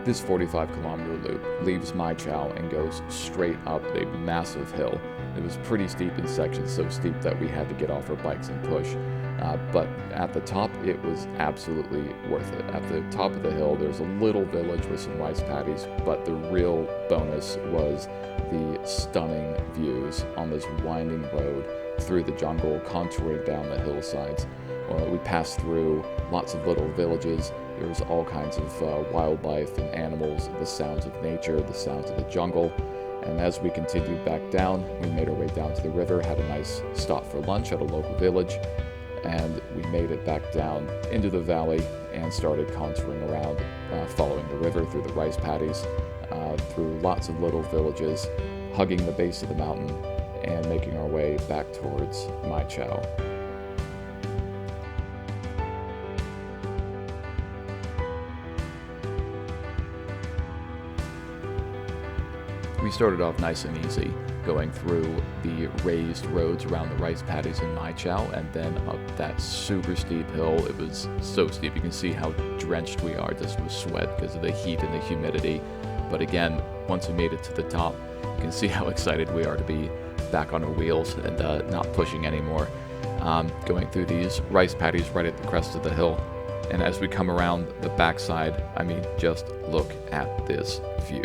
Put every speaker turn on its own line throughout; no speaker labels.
This 45-kilometer loop leaves Mai Chau and goes straight up a massive hill. It was pretty steep in sections, so steep that we had to get off our bikes and push. But at the top, it was absolutely worth it. At the top of the hill, there's a little village with some rice paddies, but the real bonus was the stunning views on this winding road through the jungle, contouring down the hillsides. We passed through lots of little villages. There was all kinds of wildlife and animals, the sounds of nature, the sounds of the jungle. And as we continued back down, we made our way down to the river, had a nice stop for lunch at a local village, and we made it back down into the valley and started contouring around, following the river through the rice paddies, through lots of little villages, hugging the base of the mountain, and making our way back towards Mai Chau. We started off nice and easy, going through the raised roads around the rice paddies in Mai Chau, and then up that super steep hill. It was so steep, you can see how drenched we are just with sweat because of the heat and the humidity. But again, once we made it to the top, you can see how excited we are to be back on our wheels and not pushing anymore. Going through these rice paddies right at the crest of the hill. And as we come around the backside, I mean, just look at this view.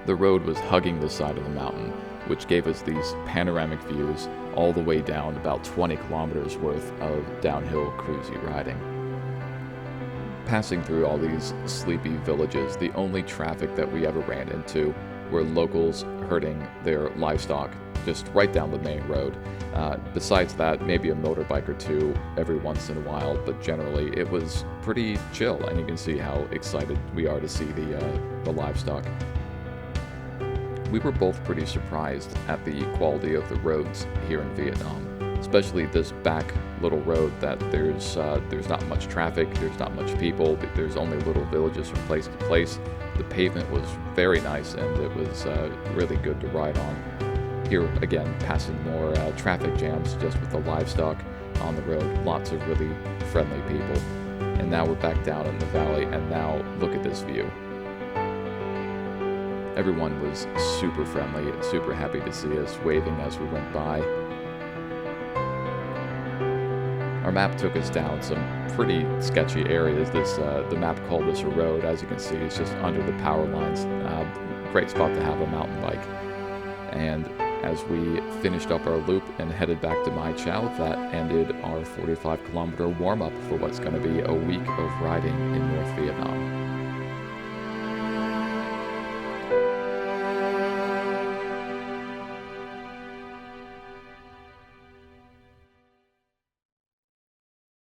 The road was hugging the side of the mountain, which gave us these panoramic views all the way down, about 20 kilometers worth of downhill cruisy riding. Passing through all these sleepy villages, the only traffic that we ever ran into were locals herding their livestock just right down the main road. Besides that, maybe a motorbike or two every once in a while, but generally it was pretty chill, and you can see how excited we are to see the livestock. We were both pretty surprised at the quality of the roads here in Vietnam, especially this back little road that there's not much traffic, there's not much people, there's only little villages from place to place. The pavement was very nice and it was really good to ride on. Here again, passing more traffic jams just with the livestock on the road, lots of really friendly people. And now we're back down in the valley, and now look at this view. Everyone was super friendly, super happy to see us, waving as we went by. Our map took us down some pretty sketchy areas. The map called this a road. As you can see, it's just under the power lines. Great spot to have a mountain bike. And as we finished up our loop and headed back to Mai Chau, that ended our 45-kilometer warm-up for what's going to be a week of riding in North Vietnam.